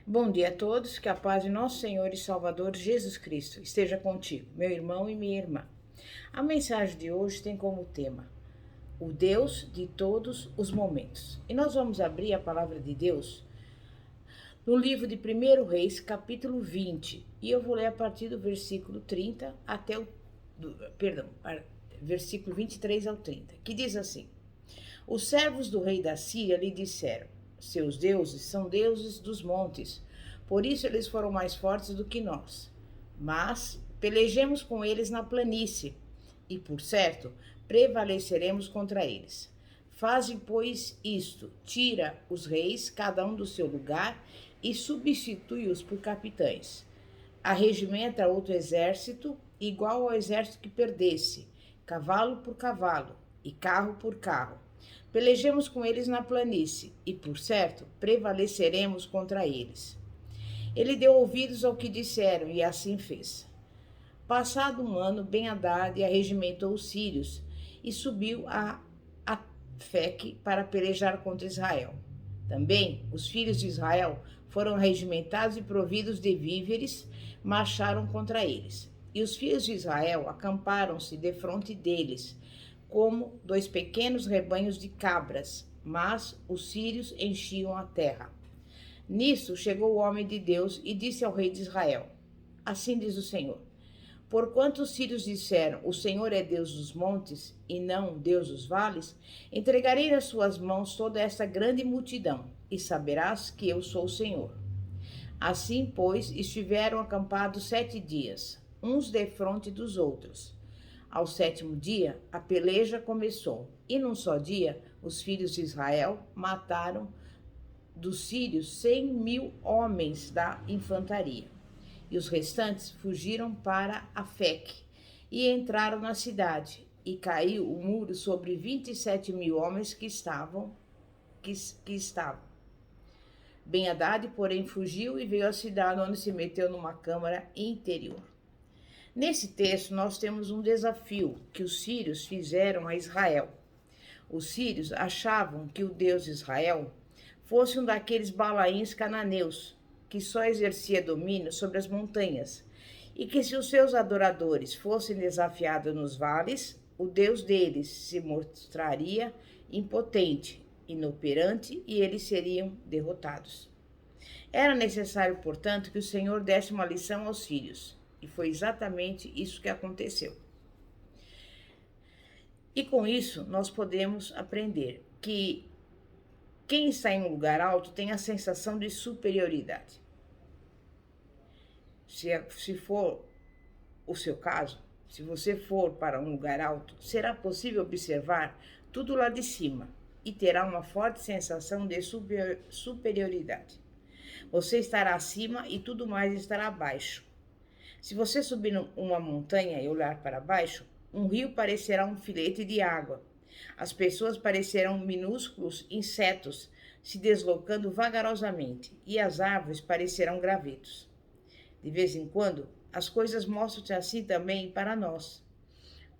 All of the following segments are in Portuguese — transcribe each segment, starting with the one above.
Bom dia a todos, que a paz de nosso Senhor e Salvador Jesus Cristo esteja contigo, meu irmão e minha irmã. A mensagem de hoje tem como tema o Deus de todos os momentos. E nós vamos abrir a palavra de Deus no livro de 1 Reis, capítulo 20, e eu vou ler a partir do versículo 30 até o versículo 23 ao 30, que diz assim: Os servos do rei da Síria lhe disseram: Seus deuses são deuses dos montes, por isso eles foram mais fortes do que nós. Mas pelejemos com eles na planície, e por certo prevaleceremos contra eles. Faze, pois, isto: tira os reis, cada um do seu lugar, e substitui-os por capitães. Arregimenta outro exército, igual ao exército que perdesse, cavalo por cavalo e carro por carro. Pelejemos com eles na planície, e por certo prevaleceremos contra eles. Ele deu ouvidos ao que disseram, e assim fez. Passado um ano, Ben-Hadad arregimentou os sírios e subiu a Afeque para pelejar contra Israel. Também os filhos de Israel foram arregimentados e providos de víveres, marcharam contra eles. E os filhos de Israel acamparam-se defronte deles, como dois pequenos rebanhos de cabras, mas os sírios enchiam a terra. Nisso chegou o homem de Deus e disse ao rei de Israel: Assim diz o Senhor: Porquanto os sírios disseram: O Senhor é Deus dos montes e não Deus dos vales, entregarei nas suas mãos toda esta grande multidão, e saberás que eu sou o Senhor. Assim, pois, estiveram acampados 7 dias, uns defronte dos outros. Ao 7º dia, a peleja começou, e num só dia, os filhos de Israel mataram dos sírios 100.000 homens da infantaria. E os restantes fugiram para Afeque e entraram na cidade, e caiu o muro sobre 27.000 homens que estavam. Ben-Hadad, porém, fugiu e veio à cidade, onde se meteu numa câmara interior. Nesse texto, nós temos um desafio que os sírios fizeram a Israel. Os sírios achavam que o Deus de Israel fosse um daqueles balaíns cananeus, que só exercia domínio sobre as montanhas, e que se os seus adoradores fossem desafiados nos vales, o Deus deles se mostraria impotente, inoperante, e eles seriam derrotados. Era necessário, portanto, que o Senhor desse uma lição aos sírios, e foi exatamente isso que aconteceu. E com isso, nós podemos aprender que quem está em um lugar alto tem a sensação de superioridade. Se for o seu caso, se você for para um lugar alto, será possível observar tudo lá de cima e terá uma forte sensação de superioridade. Você estará acima e tudo mais estará abaixo. Se você subir uma montanha e olhar para baixo, um rio parecerá um filete de água. As pessoas parecerão minúsculos insetos se deslocando vagarosamente, e as árvores parecerão gravetos. De vez em quando, as coisas mostram-se assim também para nós.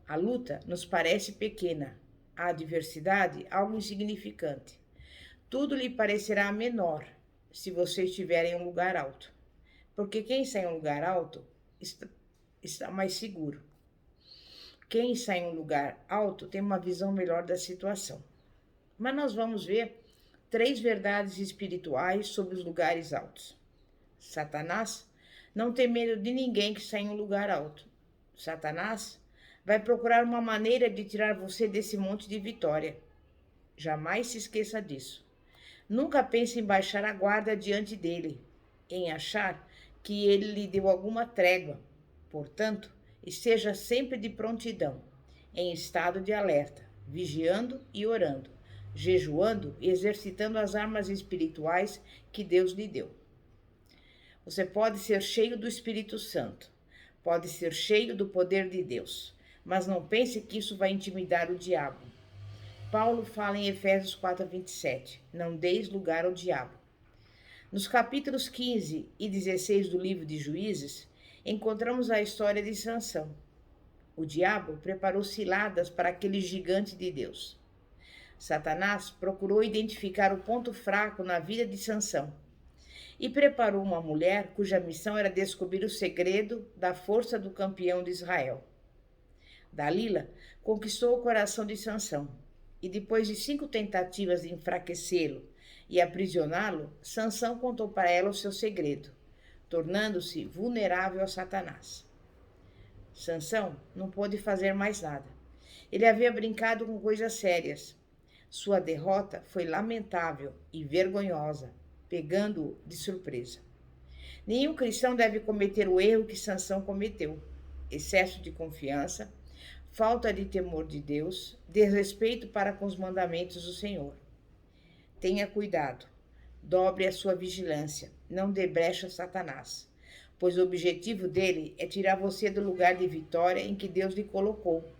A luta nos parece pequena, a adversidade algo insignificante. Tudo lhe parecerá menor se você estiver em um lugar alto, porque quem está em um lugar alto está mais seguro. Quem está em um lugar alto tem uma visão melhor da situação. Mas nós vamos ver 3 verdades espirituais sobre os lugares altos. Satanás não tem medo de ninguém que está em um lugar alto. Satanás vai procurar uma maneira de tirar você desse monte de vitória. Jamais se esqueça disso. Nunca pense em baixar a guarda diante dele, em achar que ele lhe deu alguma trégua. Portanto, esteja sempre de prontidão, em estado de alerta, vigiando e orando, jejuando e exercitando as armas espirituais que Deus lhe deu. Você pode ser cheio do Espírito Santo, pode ser cheio do poder de Deus, mas não pense que isso vai intimidar o diabo. Paulo fala em Efésios 4:27, não deis lugar ao diabo. Nos capítulos 15 e 16 do livro de Juízes, encontramos a história de Sansão. O diabo preparou ciladas para aquele gigante de Deus. Satanás procurou identificar o ponto fraco na vida de Sansão. e preparou uma mulher cuja missão era descobrir o segredo da força do campeão de Israel. Dalila conquistou o coração de Sansão, e depois de 5 tentativas de enfraquecê-lo e aprisioná-lo, Sansão contou para ela o seu segredo, tornando-se vulnerável a Satanás. Sansão não pôde fazer mais nada. Ele havia brincado com coisas sérias. Sua derrota foi lamentável e vergonhosa, pegando-o de surpresa. Nenhum cristão deve cometer o erro que Sansão cometeu: excesso de confiança, falta de temor de Deus, desrespeito para com os mandamentos do Senhor. Tenha cuidado, dobre a sua vigilância, não dê brecha a Satanás, pois o objetivo dele é tirar você do lugar de vitória em que Deus lhe colocou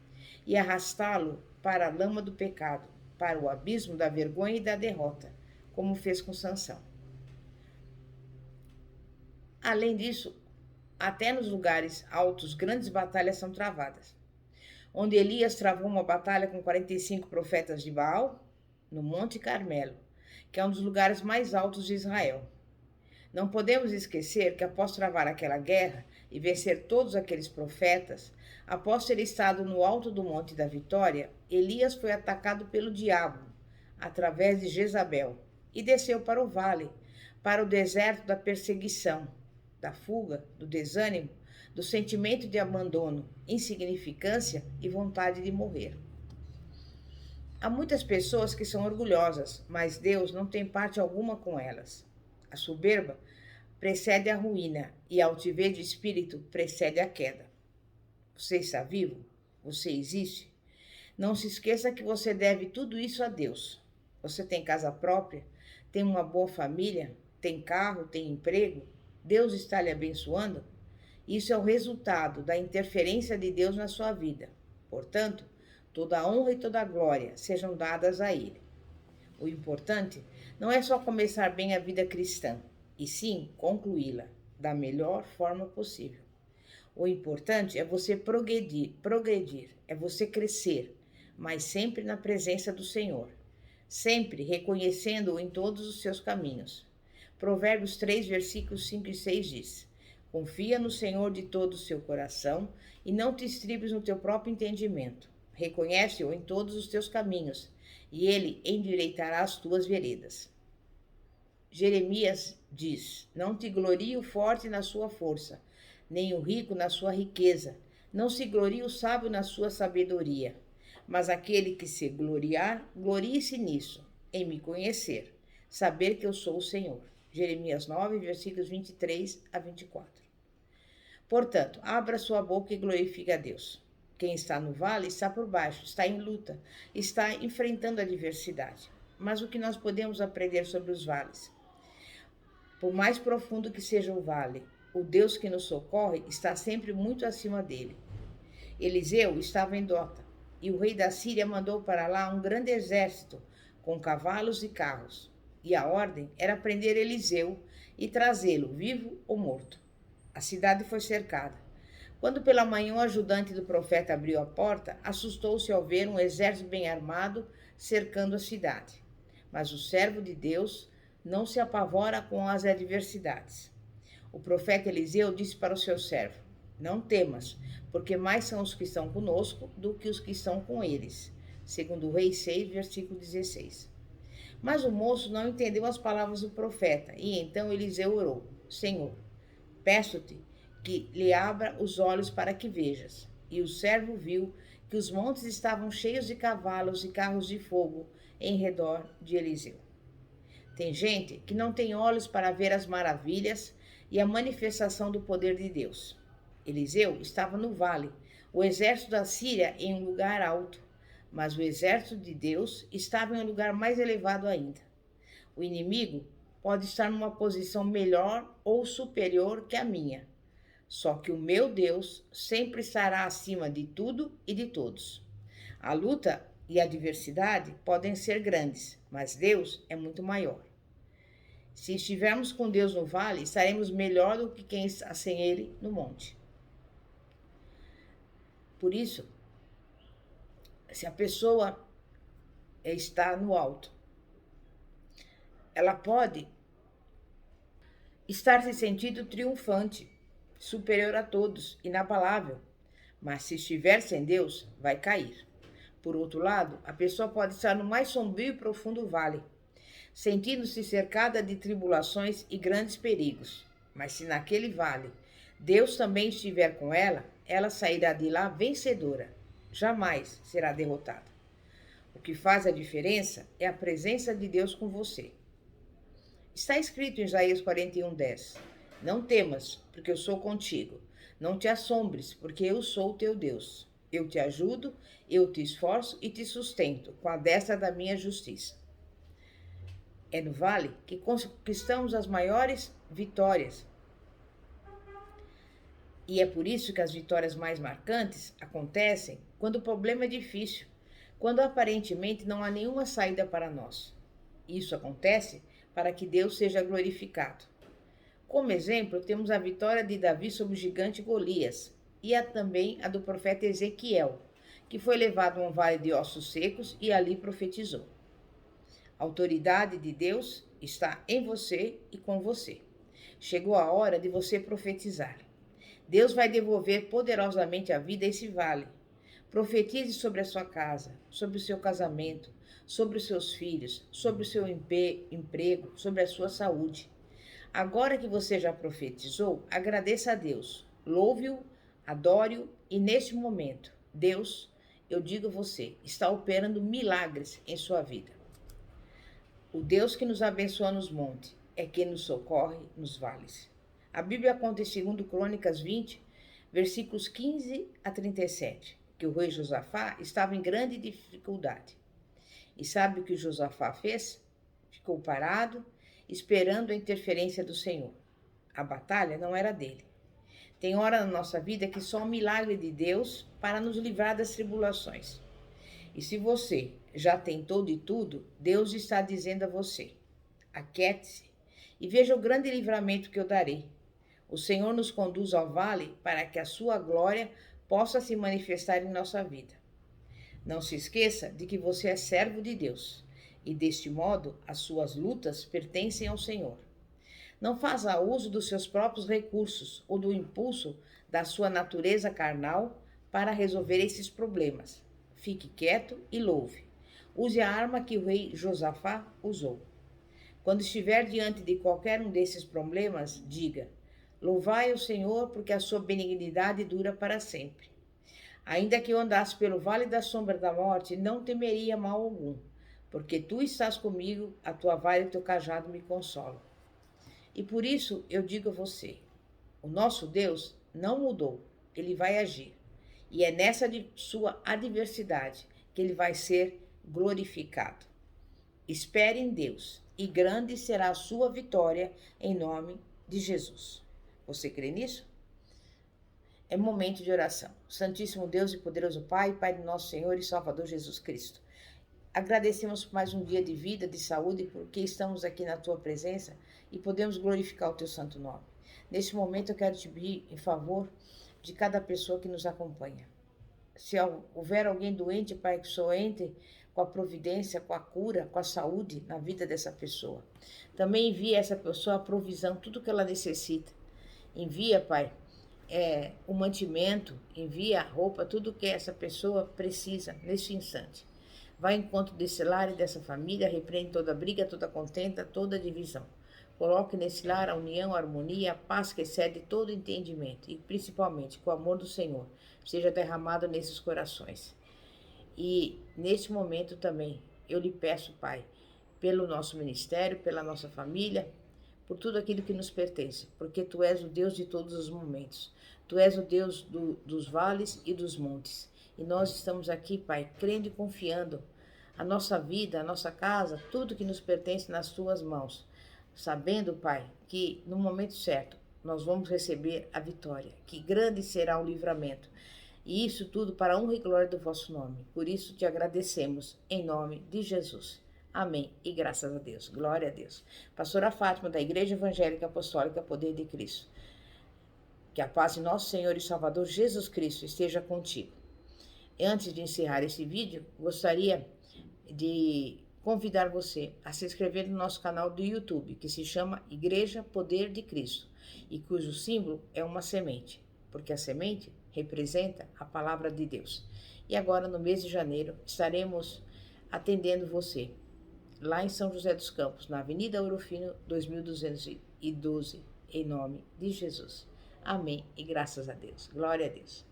e arrastá-lo para a lama do pecado, para o abismo da vergonha e da derrota, como fez com Sansão. Além disso, até nos lugares altos, grandes batalhas são travadas. Onde Elias travou uma batalha com 45 profetas de Baal, no Monte Carmelo, que é um dos lugares mais altos de Israel. Não podemos esquecer que após travar aquela guerra e vencer todos aqueles profetas, após ter estado no alto do Monte da Vitória, Elias foi atacado pelo diabo, através de Jezabel, e desceu para o vale, para o deserto da perseguição, da fuga, do desânimo, do sentimento de abandono, insignificância e vontade de morrer. Há muitas pessoas que são orgulhosas, mas Deus não tem parte alguma com elas. A soberba precede a ruína e a altivez de espírito precede a queda. Você está vivo? Você existe? Não se esqueça que você deve tudo isso a Deus. Você tem casa própria? Tem uma boa família? Tem carro? Tem emprego? Deus está lhe abençoando? Isso é o resultado da interferência de Deus na sua vida. Portanto, toda a honra e toda a glória sejam dadas a Ele. O importante não é só começar bem a vida cristã, e sim concluí-la da melhor forma possível. O importante é você progredir, é você crescer, mas sempre na presença do Senhor, sempre reconhecendo-o em todos os seus caminhos. Provérbios 3, versículos 5 e 6 diz: confia no Senhor de todo o seu coração e não te estribes no teu próprio entendimento. Reconhece-o em todos os teus caminhos e ele endireitará as tuas veredas. Jeremias diz: não te glorie o forte na sua força, nem o rico na sua riqueza. Não se glorie o sábio na sua sabedoria. Mas aquele que se gloriar, glorie-se nisso, em me conhecer, saber que eu sou o Senhor. Jeremias 9, versículos 23 a 24. Portanto, abra sua boca e glorifique a Deus. Quem está no vale está por baixo, está em luta, está enfrentando a adversidade. Mas o que nós podemos aprender sobre os vales? Por mais profundo que seja o vale, o Deus que nos socorre está sempre muito acima dele. Eliseu estava em Dota, e o rei da Síria mandou para lá um grande exército, com cavalos e carros. E a ordem era prender Eliseu e trazê-lo, vivo ou morto. A cidade foi cercada. Quando pela manhã o ajudante do profeta abriu a porta, assustou-se ao ver um exército bem armado cercando a cidade. Mas o servo de Deus não se apavora com as adversidades. O profeta Eliseu disse para o seu servo: não temas, porque mais são os que estão conosco do que os que estão com eles. Segundo o Rei 6, versículo 16. Mas o moço não entendeu as palavras do profeta, e então Eliseu orou: Senhor, peço-te que lhe abra os olhos para que vejas. E o servo viu que os montes estavam cheios de cavalos e carros de fogo em redor de Eliseu. Tem gente que não tem olhos para ver as maravilhas e a manifestação do poder de Deus. Eliseu estava no vale, o exército da Síria em um lugar alto, mas o exército de Deus estava em um lugar mais elevado ainda. O inimigo pode estar numa posição melhor ou superior que a minha, só que o meu Deus sempre estará acima de tudo e de todos. A luta e a adversidade podem ser grandes, mas Deus é muito maior. Se estivermos com Deus no vale, estaremos melhor do que quem está sem Ele no monte. Por isso, se a pessoa está no alto, ela pode estar se sentindo triunfante, superior a todos, inabalável. Mas se estiver sem Deus, vai cair. Por outro lado, a pessoa pode estar no mais sombrio e profundo vale, sentindo-se cercada de tribulações e grandes perigos. Mas se naquele vale Deus também estiver com ela, ela sairá de lá vencedora. Jamais será derrotada. O que faz a diferença é a presença de Deus com você. Está escrito em Isaías 41:10. Não temas, porque eu sou contigo. Não te assombres, porque eu sou o teu Deus. Eu te ajudo, eu te esforço e te sustento com a destra da minha justiça. É no vale que conquistamos as maiores vitórias. E é por isso que as vitórias mais marcantes acontecem quando o problema é difícil, quando aparentemente não há nenhuma saída para nós. Isso acontece para que Deus seja glorificado. Como exemplo, temos a vitória de Davi sobre o gigante Golias e também a do profeta Ezequiel, que foi levado a um vale de ossos secos e ali profetizou. A autoridade de Deus está em você e com você. Chegou a hora de você profetizar. Deus vai devolver poderosamente a vida a esse vale. Profetize sobre a sua casa, sobre o seu casamento, sobre os seus filhos, sobre o seu emprego, sobre a sua saúde. Agora que você já profetizou, agradeça a Deus, louve-o, adore-o e neste momento, Deus, eu digo a você, está operando milagres em sua vida. O Deus que nos abençoa nos montes é quem nos socorre nos vales. A Bíblia conta em 2 Crônicas 20, versículos 15 a 37, que o rei Josafá estava em grande dificuldade. E sabe o que Josafá fez? Ficou parado, esperando a interferência do Senhor. A batalha não era dele. Tem hora na nossa vida que só um milagre de Deus para nos livrar das tribulações. E se você já tentou de tudo, Deus está dizendo a você: aquiete-se e veja o grande livramento que eu darei. O Senhor nos conduz ao vale para que a sua glória possa se manifestar em nossa vida. Não se esqueça de que você é servo de Deus e, deste modo, as suas lutas pertencem ao Senhor. Não faça uso dos seus próprios recursos ou do impulso da sua natureza carnal para resolver esses problemas. Fique quieto e louve. Use a arma que o rei Josafá usou. Quando estiver diante de qualquer um desses problemas, diga: louvai o Senhor, porque a sua benignidade dura para sempre. Ainda que eu andasse pelo vale da sombra da morte, não temeria mal algum, porque tu estás comigo, a tua vara e o teu cajado me consolam. E por isso eu digo a você: o nosso Deus não mudou, ele vai agir. E é nessa sua adversidade que ele vai ser glorificado. Espere em Deus, e grande será a sua vitória em nome de Jesus. Você crê nisso? É momento de oração. Santíssimo Deus e poderoso Pai, Pai do nosso Senhor e Salvador Jesus Cristo. Agradecemos por mais um dia de vida, de saúde, porque estamos aqui na Tua presença e podemos glorificar o Teu santo nome. Neste momento eu quero te pedir em favor de cada pessoa que nos acompanha. Se houver alguém doente, Pai, que o Senhor entre com a providência, com a cura, com a saúde na vida dessa pessoa. Também envia a essa pessoa a provisão, tudo que ela necessita. Envia, Pai, o mantimento, envia a roupa, tudo que essa pessoa precisa neste instante. Vai ao encontro desse lar e dessa família, repreende toda briga, toda contenda, toda divisão. Coloque nesse lar a união, a harmonia, a paz que excede todo entendimento e principalmente que o amor do Senhor seja derramado nesses corações. E neste momento também eu lhe peço, Pai, pelo nosso ministério, pela nossa família, por tudo aquilo que nos pertence, porque Tu és o Deus de todos os momentos. Tu és o Deus dos vales e dos montes. E nós estamos aqui, Pai, crendo e confiando a nossa vida, a nossa casa, tudo que nos pertence nas Tuas mãos. Sabendo, Pai, que no momento certo nós vamos receber a vitória, que grande será o livramento. E isso tudo para a honra e glória do vosso nome. Por isso te agradecemos, em nome de Jesus. Amém. E graças a Deus. Glória a Deus. Pastora Fátima, da Igreja Evangélica Apostólica Poder de Cristo. Que a paz de nosso Senhor e Salvador Jesus Cristo esteja contigo. E antes de encerrar esse vídeo, gostaria de convidar você a se inscrever no nosso canal do YouTube, que se chama Igreja Poder de Cristo, e cujo símbolo é uma semente, porque a semente representa a palavra de Deus. E agora, no mês de janeiro, estaremos atendendo você, lá em São José dos Campos, na Avenida Ouro Fino, 2212, em nome de Jesus. Amém e graças a Deus. Glória a Deus.